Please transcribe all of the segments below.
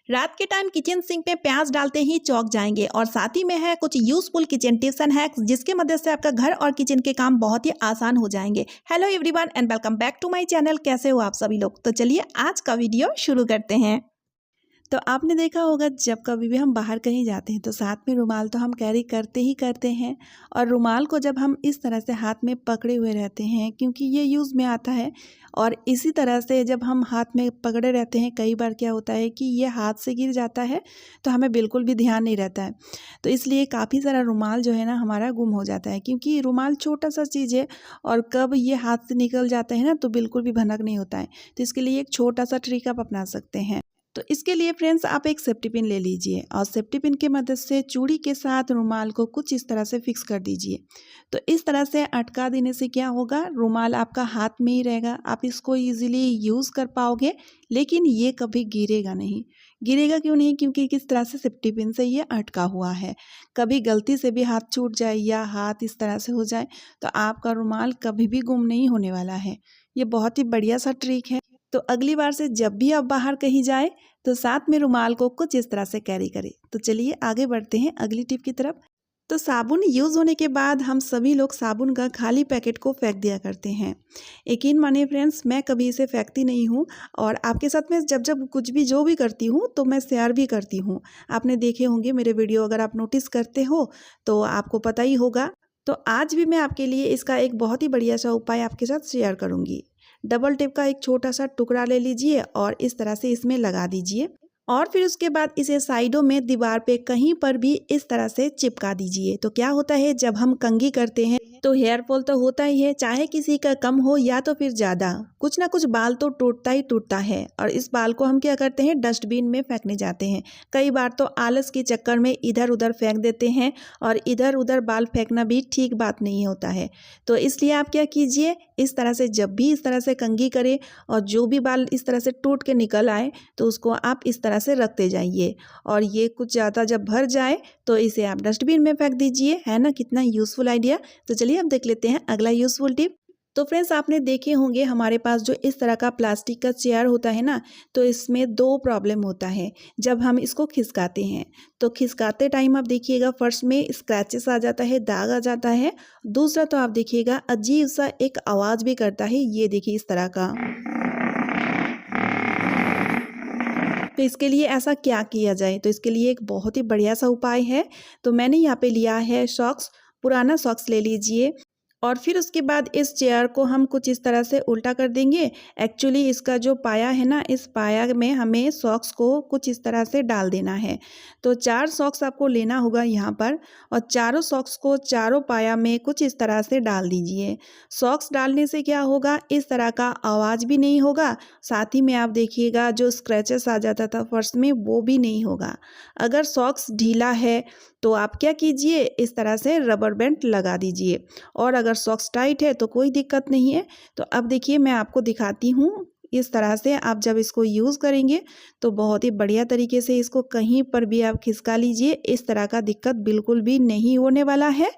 रात के time kitchen sink में प्याज डालते ही चौंक जाएंगे और साथ ही में है कुछ useful kitchen tips and hacks जिसके मदद से आपका घर और किचन के काम बहुत ही आसान हो जाएंगे। Hello everyone and welcome back to my channel. कैसे हो आप सभी लोग? तो चलिए आज का वीडियो शुरू करते हैं। तो आपने देखा होगा जब कभी भी हम बाहर कहीं जाते हैं तो साथ में रुमाल तो हम कैरी करते ही करते हैं। और रुमाल को जब हम इस तरह से हाथ में पकड़े हुए रहते हैं क्योंकि ये यूज़ में आता है, और इसी तरह से जब हम हाथ में पकड़े रहते हैं कई बार क्या होता है कि ये हाथ से गिर जाता है तो हमें बिल्कुल भी ध्यान नहीं रहता है। तो इसलिए काफ़ी सारा रुमाल जो है ना हमारा गुम हो जाता है, क्योंकि रुमाल छोटा सा चीज़ है और कब ये हाथ से निकल जाता है ना तो बिल्कुल भी भनक नहीं होता है। तो इसके लिए एक छोटा सा ट्रिक आप अपना सकते हैं। तो इसके लिए फ्रेंड्स आप एक सेफ्टी पिन ले लीजिए और सेफ्टी पिन की मदद से चूड़ी के साथ रुमाल को कुछ इस तरह से फिक्स कर दीजिए। तो इस तरह से अटका देने से क्या होगा, रुमाल आपका हाथ में ही रहेगा, आप इसको इजीली यूज़ कर पाओगे, लेकिन ये कभी गिरेगा नहीं। गिरेगा क्यों नहीं? क्योंकि किस तरह से सेफ्टी पिन से ये अटका हुआ है। कभी गलती से भी हाथ छूट जाए या हाथ इस तरह से हो जाए तो आपका रुमाल कभी भी गुम नहीं होने वाला है। ये बहुत ही बढ़िया सा ट्रिक है। तो अगली बार से जब भी आप बाहर कहीं जाए तो साथ में रुमाल को कुछ इस तरह से कैरी करें। तो चलिए आगे बढ़ते हैं अगली टिप की तरफ। तो साबुन यूज़ होने के बाद हम सभी लोग साबुन का खाली पैकेट को फेंक दिया करते हैं। यकीन मानिए फ्रेंड्स, मैं कभी इसे फेंकती नहीं हूँ और आपके साथ में जब जब कुछ भी जो भी करती हूँ तो मैं शेयर भी करती हूँ। आपने देखे होंगे मेरे वीडियो, अगर आप नोटिस करते हो तो आपको पता ही होगा। तो आज भी मैं आपके लिए इसका एक बहुत ही बढ़िया सा उपाय आपके साथ शेयर करूँगी। डबल टेप का एक छोटा सा टुकड़ा ले लीजिए और इस तरह से इसमें लगा दीजिए और फिर उसके बाद इसे साइडों में दीवार पे कहीं पर भी इस तरह से चिपका दीजिए। तो क्या होता है, जब हम कंघी करते हैं तो हेयर फॉल तो होता ही है, चाहे किसी का कम हो या तो फिर ज़्यादा, कुछ ना कुछ बाल तो टूटता ही टूटता है। और इस बाल को हम क्या करते हैं, डस्टबिन में फेंकने जाते हैं। कई बार तो आलस के चक्कर में इधर उधर फेंक देते हैं और इधर उधर बाल फेंकना भी ठीक बात नहीं होता है। तो इसलिए आप क्या कीजिए, इस तरह से जब भी इस तरह से कंघी करें और जो भी बाल इस तरह से टूट के निकल आए तो उसको आप इस तरह से रखते जाइए। और ये कुछ ज़्यादा जब भर जाए तो इसे आप डस्टबिन में फेंक दीजिए। है ना कितना यूज़फुल आइडिया। तो चलिए अब देख लेते हैं अगला यूज़फुल टिप। तो फ्रेंड्स आपने देखे होंगे हमारे पास जो इस तरह का प्लास्टिक का चेयर होता है ना, तो इसमें दो प्रॉब्लम होता है जब हम इसको खिसकाते हैं। तो खिसकाते टाइम आप देखिएगा फर्स्ट में स्क्रैचेस आ जाता है, दाग आ जाता है। दूसरा तो आप देखिएगा अजीब सा एक आवाज़ भी करता है, ये देखिए इस तरह का। तो इसके लिए ऐसा क्या किया जाए? तो इसके लिए एक बहुत ही बढ़िया सा उपाय है। तो मैंने यहाँ पे लिया है सॉक्स, पुराना सॉक्स ले लीजिए और फिर उसके बाद इस चेयर को हम कुछ इस तरह से उल्टा कर देंगे। एक्चुअली इसका जो पाया है ना, इस पाया में हमें सॉक्स को कुछ इस तरह से डाल देना है। तो 4 सॉक्स आपको लेना होगा यहाँ पर और चारों सॉक्स को चारों पाया में कुछ इस तरह से डाल दीजिए। सॉक्स डालने से क्या होगा, इस तरह का आवाज़ भी नहीं होगा, साथ ही में आप देखिएगा जो स्क्रैचेस आ जाता था फर्श में वो भी नहीं होगा। अगर सॉक्स ढीला है तो आप क्या कीजिए, इस तरह से रबर बैंड लगा दीजिए। और अगर सॉक्स टाइट है तो कोई दिक्कत नहीं है। तो अब देखिए मैं आपको दिखाती हूँ। इस तरह से आप जब इसको यूज़ करेंगे तो बहुत ही बढ़िया तरीके से इसको कहीं पर भी आप खिसका लीजिए। इस तरह का दिक्कत बिल्कुल भी नहीं होने वाला है।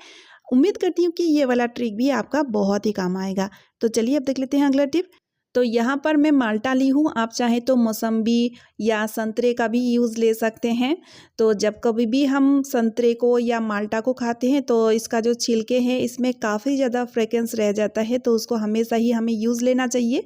उम्मीद करती हूँ कि ये वाला ट्रिक भी आपका बहुत ही काम आएगा। तो चलिए अब देख लेते हैं अगला टिप। तो यहाँ पर मैं माल्टा ली हूँ, आप चाहे तो मौसम्बी या संतरे का भी यूज़ ले सकते हैं। तो जब कभी भी हम संतरे को या माल्टा को खाते हैं तो इसका जो छिलके हैं इसमें काफ़ी ज़्यादा फ्रेग्रेंस रह जाता है, तो उसको हमेशा ही हमें यूज़ लेना चाहिए।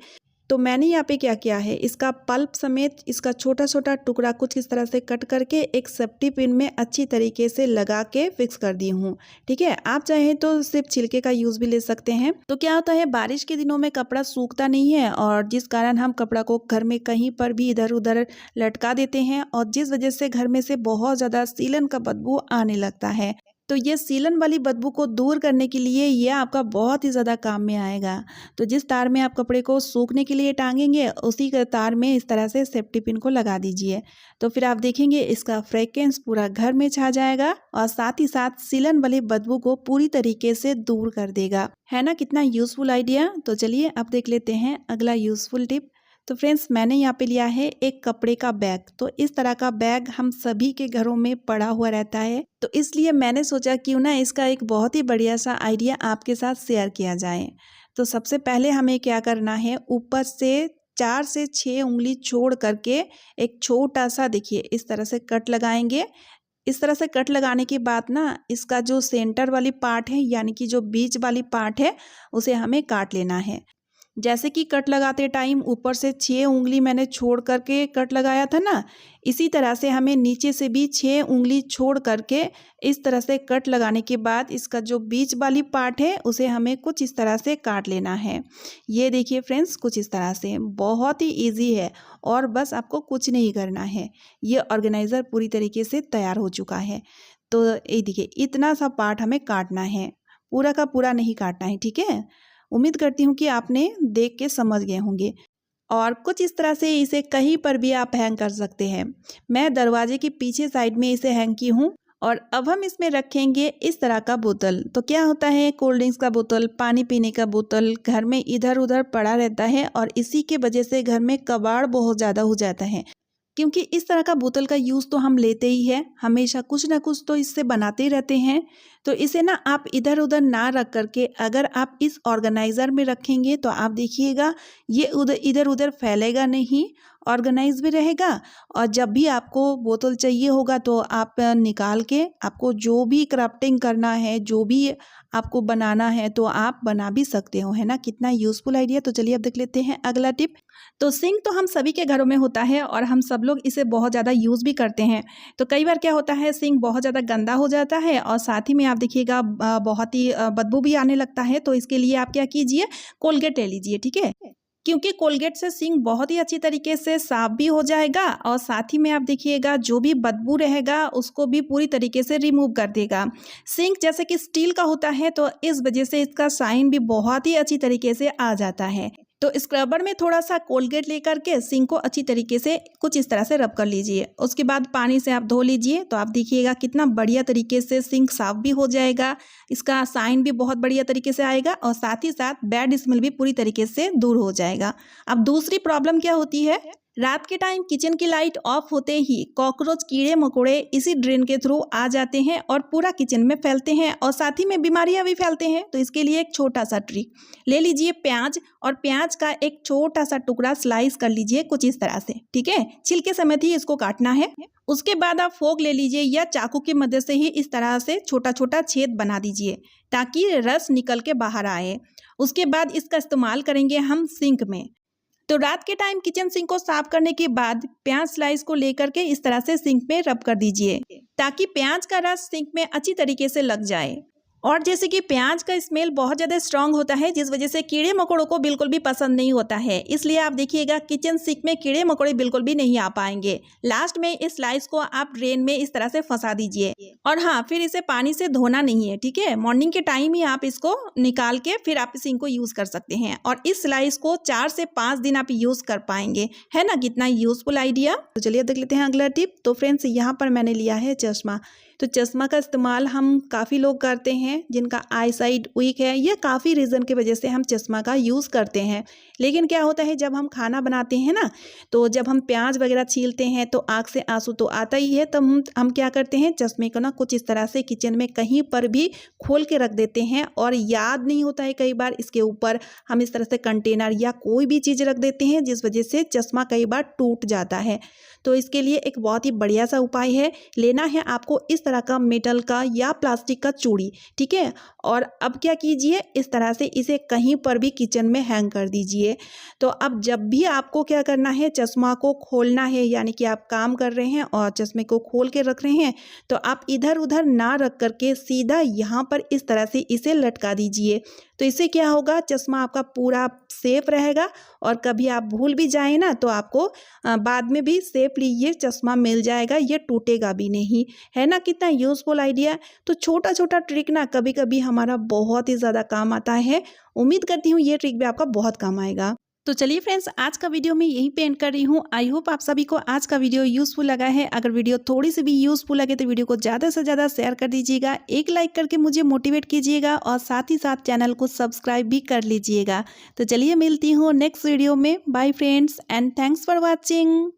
तो मैंने यहाँ पे क्या किया है, इसका पल्प समेत इसका छोटा छोटा टुकड़ा कुछ इस तरह से कट करके एक सेफ्टी पिन में अच्छी तरीके से लगा के फिक्स कर दी हूँ। ठीक है, आप चाहें तो सिर्फ छिलके का यूज़ भी ले सकते हैं। तो क्या होता है, बारिश के दिनों में कपड़ा सूखता नहीं है और जिस कारण हम कपड़ा को घर में कहीं पर भी इधर उधर लटका देते हैं और जिस वजह से घर में से बहुत ज़्यादा सीलन का बदबू आने लगता है। तो ये सीलन वाली बदबू को दूर करने के लिए ये आपका बहुत ही ज़्यादा काम में आएगा। तो जिस तार में आप कपड़े को सूखने के लिए टांगेंगे उसी के तार में इस तरह से सेफ्टी पिन को लगा दीजिए। तो फिर आप देखेंगे इसका फ्रेग्रेंस पूरा घर में छा जाएगा और साथ ही साथ सीलन वाली बदबू को पूरी तरीके से दूर कर देगा। है ना कितना यूज़फुल आइडिया। तो चलिए अब देख लेते हैं अगला यूज़फुल टिप। तो फ्रेंड्स मैंने यहाँ पे लिया है एक कपड़े का बैग। तो इस तरह का बैग हम सभी के घरों में पड़ा हुआ रहता है, तो इसलिए मैंने सोचा क्यों ना इसका एक बहुत ही बढ़िया सा आइडिया आपके साथ शेयर किया जाए। तो सबसे पहले हमें क्या करना है, ऊपर से 4 से 6 उंगली छोड़ करके एक छोटा सा देखिए इस तरह से कट लगाएंगे। इस तरह से कट लगाने के बाद ना इसका जो सेंटर वाली पार्ट है यानी कि जो बीच वाली पार्ट है उसे हमें काट लेना है। जैसे कि कट लगाते टाइम ऊपर से 6 उंगली मैंने छोड़ करके कट लगाया था ना, इसी तरह से हमें नीचे से भी 6 उंगली छोड़ करके इस तरह से कट लगाने के बाद इसका जो बीच वाली पार्ट है उसे हमें कुछ इस तरह से काट लेना है। ये देखिए फ्रेंड्स, कुछ इस तरह से, बहुत ही ईजी है और बस आपको कुछ नहीं करना है। ये ऑर्गेनाइज़र पूरी तरीके से तैयार हो चुका है। तो ये देखिए इतना सा पार्ट हमें काटना है, पूरा का पूरा नहीं काटना है, ठीक है। उम्मीद करती हूँ कि आपने देख के समझ गए होंगे। और कुछ इस तरह से इसे कहीं पर भी आप हैंग कर सकते हैं। मैं दरवाजे के पीछे साइड में इसे हैंग की हूँ। और अब हम इसमें रखेंगे इस तरह का बोतल। तो क्या होता है, कोल्ड ड्रिंक्स का बोतल, पानी पीने का बोतल घर में इधर उधर पड़ा रहता है और इसी के वजह से घर में कबाड़ बहुत ज़्यादा हो जाता है। क्योंकि इस तरह का बोतल का यूज़ तो हम लेते ही हैं, हमेशा कुछ ना कुछ तो इससे बनाते ही रहते हैं। तो इसे ना आप इधर उधर ना रख करके अगर आप इस ऑर्गेनाइज़र में रखेंगे तो आप देखिएगा ये इधर उधर फैलेगा नहीं, ऑर्गेनाइज भी रहेगा। और जब भी आपको बोतल चाहिए होगा तो आप निकाल के आपको जो भी क्राफ्टिंग करना है, जो भी आपको बनाना है तो आप बना भी सकते हो, है ना। कितना यूज़फुल आइडिया। तो चलिए अब देख लेते हैं अगला टिप। तो सिंक तो हम सभी के घरों में होता है और हम सब लोग इसे बहुत ज़्यादा यूज़ भी करते हैं। तो कई बार क्या होता है, सिंक बहुत ज़्यादा गंदा हो जाता है और साथ ही में आप देखिएगा बहुत ही बदबू भी आने लगता है। तो इसके लिए आप क्या कीजिए, कोलगेट ले लीजिए, ठीक है। क्योंकि कोलगेट से सिंक बहुत ही अच्छी तरीके से साफ भी हो जाएगा और साथ ही में आप देखिएगा जो भी बदबू रहेगा उसको भी पूरी तरीके से रिमूव कर देगा। सिंक जैसे कि स्टील का होता है तो इस वजह से इसका शाइन भी बहुत ही अच्छी तरीके से आ जाता है। तो स्क्रबर में थोड़ा सा कोलगेट लेकर के सिंक को अच्छी तरीके से कुछ इस तरह से रब कर लीजिए। उसके बाद पानी से आप धो लीजिए। तो आप देखिएगा कितना बढ़िया तरीके से सिंक साफ भी हो जाएगा, इसका शाइन भी बहुत बढ़िया तरीके से आएगा और साथ ही साथ बैड स्मेल भी पूरी तरीके से दूर हो जाएगा। अब दूसरी प्रॉब्लम क्या होती है, रात के टाइम किचन की लाइट ऑफ होते ही कॉकरोच, कीड़े मकोड़े इसी ड्रेन के थ्रू आ जाते हैं और पूरा किचन में फैलते हैं और साथ ही में बीमारियां भी फैलते हैं। तो इसके लिए एक छोटा सा ट्रिक ले लीजिए, प्याज, और प्याज का एक छोटा सा टुकड़ा स्लाइस कर लीजिए कुछ इस तरह से, ठीक है। छिलके समेत ही इसको काटना है। उसके बाद आप फोक ले लीजिए या चाकू की मदद से ही इस तरह से छोटा छोटा छेद बना दीजिए ताकि रस निकल के बाहर आए। उसके बाद इसका इस्तेमाल करेंगे हम सिंक में। तो रात के टाइम किचन सिंक को साफ करने के बाद प्याज स्लाइस को लेकर के इस तरह से सिंक में रब कर दीजिए ताकि प्याज का रस सिंक में अच्छी तरीके से लग जाए। और जैसे कि प्याज का स्मेल बहुत ज़्यादा स्ट्रांग होता है जिस वजह से कीड़े मकोड़ों को बिल्कुल भी पसंद नहीं होता है, इसलिए आप देखिएगा किचन सिंक में कीड़े मकोड़े बिल्कुल भी नहीं आ पाएंगे। लास्ट में इस स्लाइस को आप ड्रेन में इस तरह से फंसा दीजिए और हाँ, फिर इसे पानी से धोना नहीं है, ठीक है। मॉर्निंग के टाइम ही आप इसको निकाल के फिर आप सिंक को यूज़ कर सकते हैं और इस स्लाइस को 4 से 5 दिन आप यूज़ कर पाएंगे, है ना। कितना यूज़फुल आइडिया। तो चलिए देख लेते हैं अगला टिप। तो फ्रेंड्स यहाँ पर मैंने लिया है चश्मा। तो चश्मा का इस्तेमाल हम काफ़ी लोग करते हैं जिनका आई साइड वीक है या काफ़ी रीज़न की वजह से हम चश्मा का यूज़ करते हैं। लेकिन क्या होता है, जब हम खाना बनाते हैं ना, तो जब हम प्याज वगैरह छीलते हैं तो आँख से आंसू तो आता ही है। तब हम क्या करते हैं, चश्मे को ना कुछ इस तरह से किचन में कहीं पर भी खोल के रख देते हैं और याद नहीं होता है कई बार, इसके ऊपर हम इस तरह से कंटेनर या कोई भी चीज़ रख देते हैं जिस वजह से चश्मा कई बार टूट जाता है। तो इसके लिए एक बहुत ही बढ़िया सा उपाय है, लेना है आपको इस तरह का मेटल का या प्लास्टिक का चूड़ी, ठीक है। और अब क्या कीजिए, इस तरह से इसे कहीं पर भी किचन में हैंग कर दीजिए। तो अब जब भी आपको क्या करना है, चश्मा को खोलना है, यानी कि आप काम कर रहे हैं और चश्मे को खोल के रख रहे हैं, तो आप इधर उधर ना रख करके सीधा यहाँ पर इस तरह से इसे लटका दीजिए। तो इससे क्या होगा, चश्मा आपका पूरा सेफ रहेगा और कभी आप भूल भी जाए ना तो आपको बाद में भी सेफली ये चश्मा मिल जाएगा, ये टूटेगा भी नहीं, है ना। कितना यूज़फुल आइडिया। तो छोटा छोटा ट्रिक ना कभी कभी हमारा बहुत ही ज़्यादा काम आता है। उम्मीद करती हूँ ये ट्रिक भी आपका बहुत काम आएगा। तो चलिए फ्रेंड्स, आज का वीडियो मैं यहीं पे एंड कर रही हूँ। आई होप आप सभी को आज का वीडियो यूज़फुल लगा है। अगर वीडियो थोड़ी सी भी यूज़फुल लगे तो वीडियो को ज़्यादा से ज़्यादा शेयर कर दीजिएगा, एक लाइक करके मुझे मोटिवेट कीजिएगा और साथ ही साथ चैनल को सब्सक्राइब भी कर लीजिएगा। तो चलिए मिलती हूँ नेक्स्ट वीडियो में। Bye friends and thanks for watching.